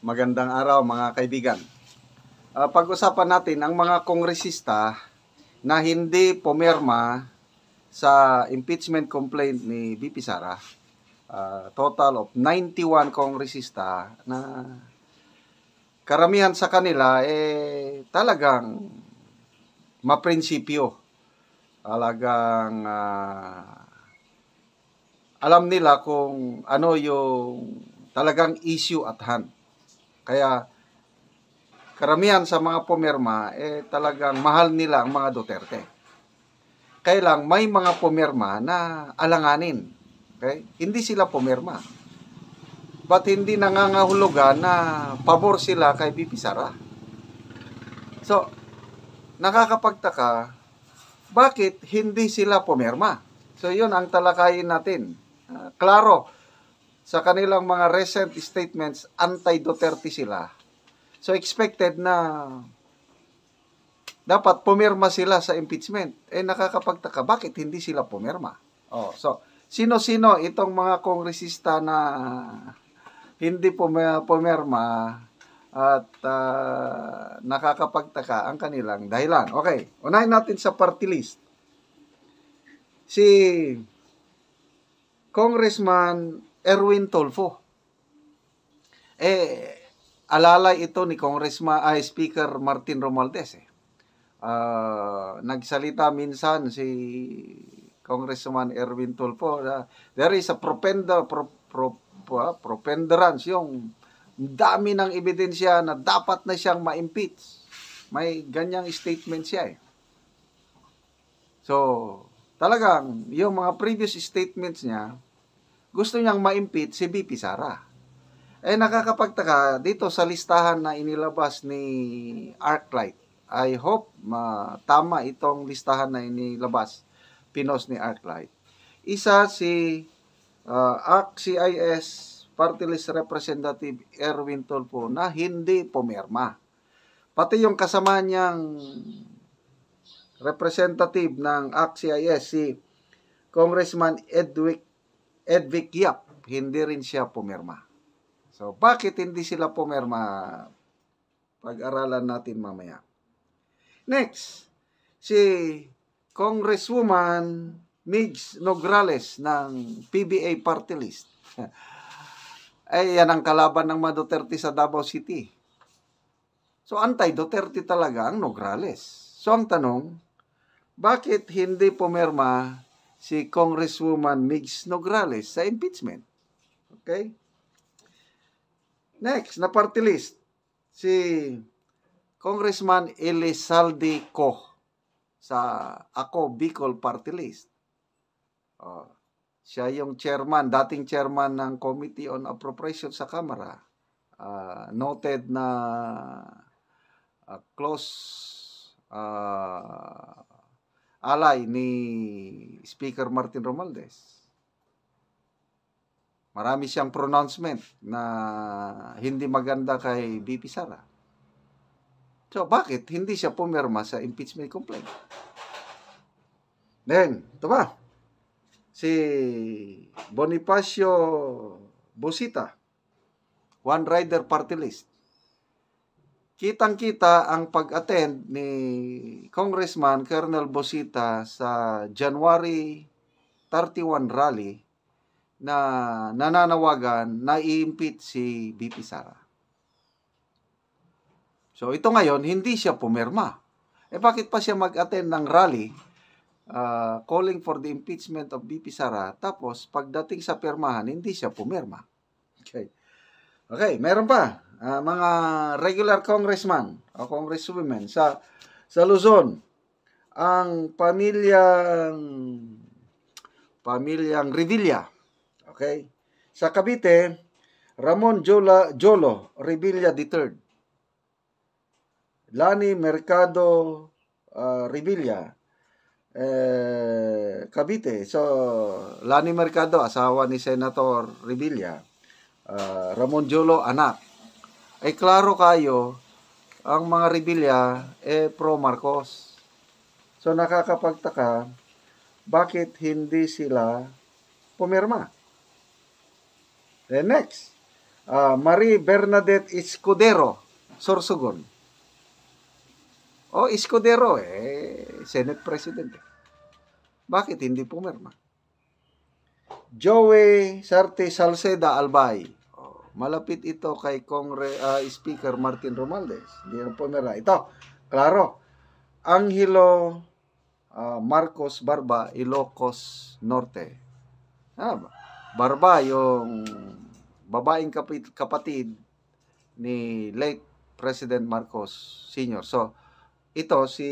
Magandang araw mga kaibigan. Pag-usapan natin ang mga kongresista na hindi pumirma sa impeachment complaint ni VP Sara. Total of 91 kongresista na karamihan sa kanila talagang maprinsipyo. Talagang alam nila kung ano yung talagang issue at hand. Kaya karamihan sa mga pumirma talagang mahal nila ang mga Duterte. Kaya lang may mga pumirma na alanganin. Okay? Hindi sila pumirma. But hindi nangangahulugan na pabor sila kay VP Sara. So, nakakapagtaka, bakit hindi sila pumirma? So, yun ang talakayin natin. Klaro, sa kanilang mga recent statements, anti-Duterte sila. So, expected na dapat pumirma sila sa impeachment. Nakakapagtaka, bakit hindi sila pumirma? So, sino-sino itong mga kongresista na hindi pumirma at nakakapagtaka ang kanilang dahilan. Okay, unahin natin sa party list. Si Congressman Erwin Tulfo. Alalay ito ni Speaker Martin Romualdez. Nagsalita minsan si Congressman Erwin Tulfo. There is a preponderance, yung dami ng ebidensya na dapat na siyang ma-impeach. May ganyang statement siya So, talagang yung mga previous statements niya, gusto niyang ma-impeach si VP Sara. Nakakapagtaka dito sa listahan na inilabas ni ArcLight. I hope tama itong listahan na inilabas, pinos ni ArcLight. Isa si ACT-CIS Party List Representative Erwin Tulfo na hindi pumirma. Pati yung kasama niyang representative ng ACT-CIS, si Congressman Edvic Yap, hindi rin siya pumirma. So, bakit hindi sila pumirma? Pag-aralan natin mamaya. Next, si Congresswoman Migs Nograles ng PBA Party List. Yan ang kalaban ng mga Duterte sa Davao City. So, anti-Duterte talaga ang Nograles. So, ang tanong, bakit hindi pumirma si Congresswoman Migs Nograles sa impeachment? Okay? Next, na party list, si Congressman Elizalde Co sa Ako Bicol Party List. Siya yung chairman, dating chairman ng Committee on Appropriations sa Kamara. Noted na close ally ni Speaker Martin Romualdez. Marami siyang pronouncement na hindi maganda kay VP Sara. So, bakit hindi siya pumirma sa impeachment complaint? Then, ito ba? Si Bonifacio Busita, One Rider Party List. Kitang-kita ang pag-attend ni Congressman Colonel Busita sa January 31 rally na nananawagan na i-impeach si VP Sara. So, ito ngayon, hindi siya pumirma. Bakit pa siya mag-attend ng rally calling for the impeachment of VP Sara, tapos pagdating sa pirmahan, hindi siya pumirma? Okay, meron pa. Mga regular congressman o congresswomen sa Luzon, ang pamilyang Revilla. Okay? Sa Cavite, Ramon Jolo Revilla III. Lani Mercado Revilla, Cavite. So, Lani Mercado, asawa ni Senator Revilla. Ramon Jolo, anak. Klaro kayo, ang mga Revilla pro Marcos. So, nakakapagtaka, bakit hindi sila pumirma? Then next, Marie Bernadette Escudero, Sorsogon. Escudero, Senate President. Bakit hindi pumirma? Joey Sarte Salceda Albay. Malapit ito kay Speaker Martin Romualdez. Hindi na pumirma. Ito, klaro. Angelo Marcos Barba, Ilocos Norte. Barba, yung babaeng kapatid ni late President Marcos Sr. So, ito si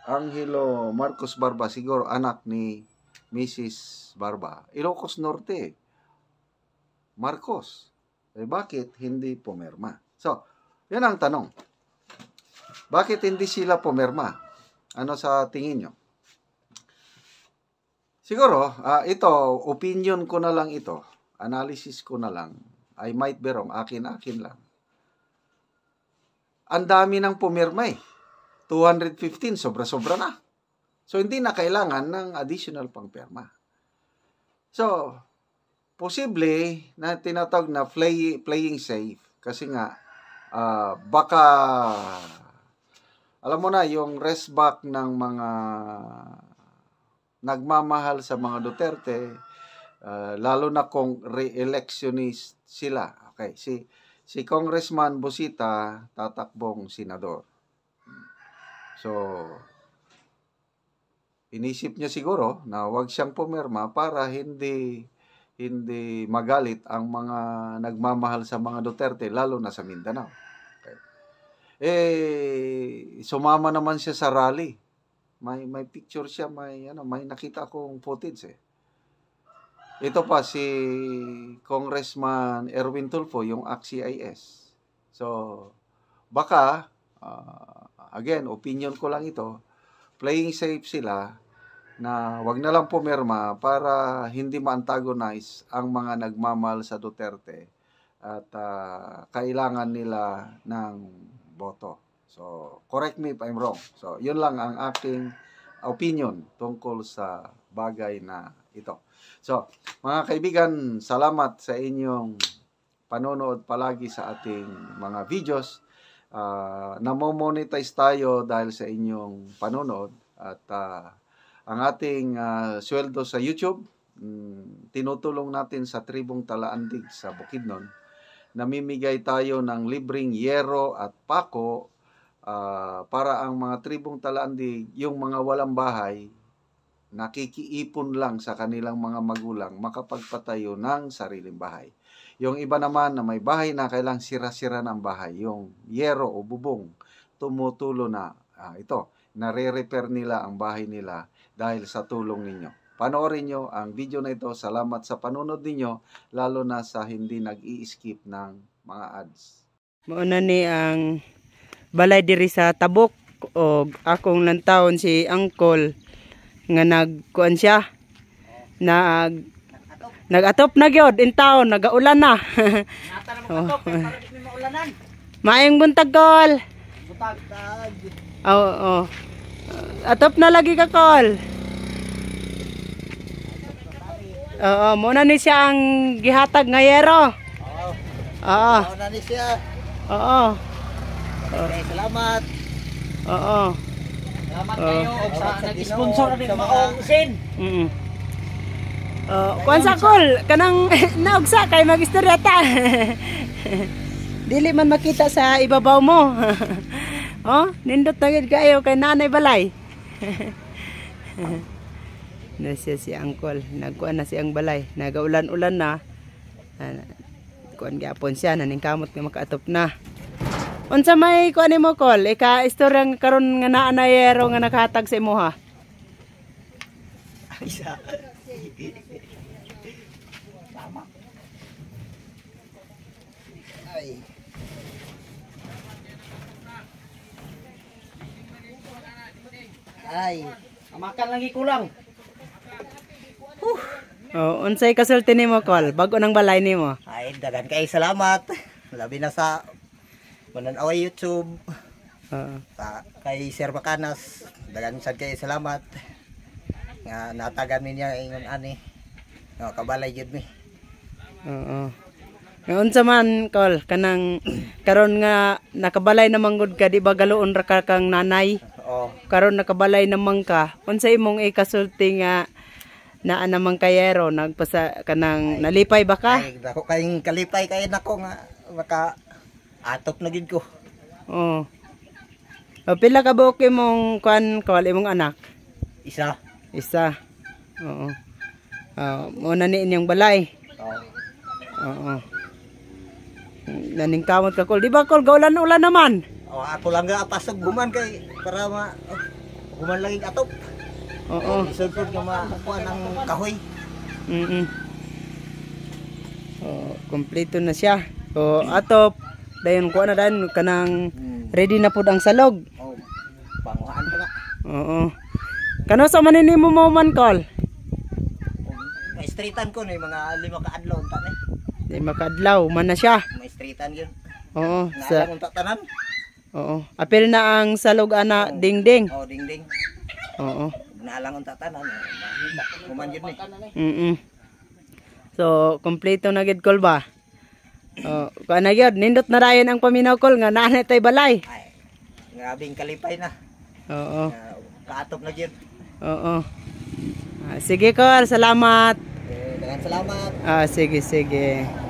Angelo Marcos Barba, siguro anak ni Mrs. Barba. Ilocos Norte. Marcos. Bakit hindi pumirma? So, yun ang tanong. Bakit hindi sila pumirma? Ano sa tingin nyo? Siguro, ito, opinion ko na lang ito. Analysis ko na lang. I might be wrong. Akin lang. Ang dami nang pumirma 215, sobra-sobra na. So, hindi na kailangan ng additional pang pirma. So, posible na tinatawag na playing safe. Kasi nga, baka, alam mo na, yung rest back ng mga nagmamahal sa mga Duterte, lalo na kung re-electionist sila. Okay, si Congressman Busita tatakbong senador. So, inisip niya siguro na wag siyang pumirma para hindi magalit ang mga nagmamahal sa mga Duterte, lalo na sa Mindanao. Okay. Sumama naman siya sa rally. May picture siya, may nakita akong footage Ito pa si Congressman Erwin Tulfo, yung ACT-CIS. So, baka again, opinion ko lang ito, playing safe sila na wag na lang pumirma para hindi ma-antagonize ang mga nagmamahal sa Duterte at kailangan nila ng boto. So, correct me if I'm wrong. So, yun lang ang aking opinion tungkol sa bagay na ito. So, mga kaibigan, salamat sa inyong panonood palagi sa ating mga videos. Namo-monetize tayo dahil sa inyong panonood at ang ating sweldo sa YouTube, tinutulong natin sa Tribong Talaandig sa Bukidnon. Namimigay tayo ng libreng yero at pako para ang mga Tribong Talaandig, yung mga walang bahay, nakikiipon lang sa kanilang mga magulang makapagpatayo ng sariling bahay. Yung iba naman na may bahay na kailang sira-sira ng bahay, yung yero o bubong, tumutulo na ito, nare-repair nila ang bahay nila dahil sa tulong ninyo. Panoorin nyo ang video na ito. Salamat sa panunod ninyo, lalo na sa hindi nag-i-skip ng mga ads. Mauna ni ang balay diri sa Tabok o akong lantawon si Uncle nga nagkuan siya. Nag-atop na gyud in town, nagaulan na. Maayong buntag Kol. Buntag. Oo. Atop na lagi ka Kol. Oo, muna ni siya ang gihatag nga yero. Oo. Muna ni siya. Oo. Okay, salamat. Oo. Salamat kayo sa nag-sponsor din sa maong sin. Kuan sa Kol, kanang naugsa kay mag-istoryata. Dili man makita sa ibabaw mo. Nindot na gid kayo kay Nanay Balay. Nasiya si Uncle, nagkuan na siyang balay, nagaulan-ulan na. Kuan gyapon siya, naningkamot nga makaatop na. Unsa may kuan nimo Kol, ika-istorya karon nga naa na yero nga nakahatag sa imo ha? Isa. Tama. Ay, amakan lagi kulang. Unsay kasulti nimo Kol, bago nang balay nimo? Ay, dagan kay salamat. Labi na sa mananaw YouTube. Kay Sir Bacanas, dagan sad kay salamat. Nga natagan mi niya ingon ani. Kabalay gyud mi. Ngayon sa man, Kol, kanang karon nga nakabalay naman gud ka, di ba galoon ra ka kang nanay? Oo. Karon nakabalay naman ka. Unsa imong ikasulti nga naa namang kayero nagpasa kanang nalipay ba ka? Ay, dako kayong kalipay kay nako nga maka atop na gid ko. Oo. O, pila ka buok imong kuan Kol imong anak? Isa. Isa. Oo. Muna ni inyong balay. Oo. Oo. Naningkamot ka Kol. Di ba Kol gaulan-ulan naman? O ako lang ga pasog guman kay para guman lang yung atop. Oo. Isugod nga makuha ng kahoy. Kompleto na siya. So atop dayon kuha na dan kanang ready na pud ang salog. Oh, panguhaan pa nga. Oo. Kano sa maninimo mo man Kol? May streetan ko ni mga 5 ka adlaw unta ni. Di makadlaw man na siya. May streetan yun. Oo. Sa unta tanan. Oo. Apil na ang salog ana dingding. Oh, dingding. Oo. Nalang unta tanan. Kuman yun ni. So, kompleto na gid Kol ba? Oh, kana gyud nindot na rayon ang paminaw Kol nga naa tay balay. Ay. Ngabing kalipay na. Oo. Kaatop na gyud. Oo. Sige Kol, salamat. Daghang salamat. Sige.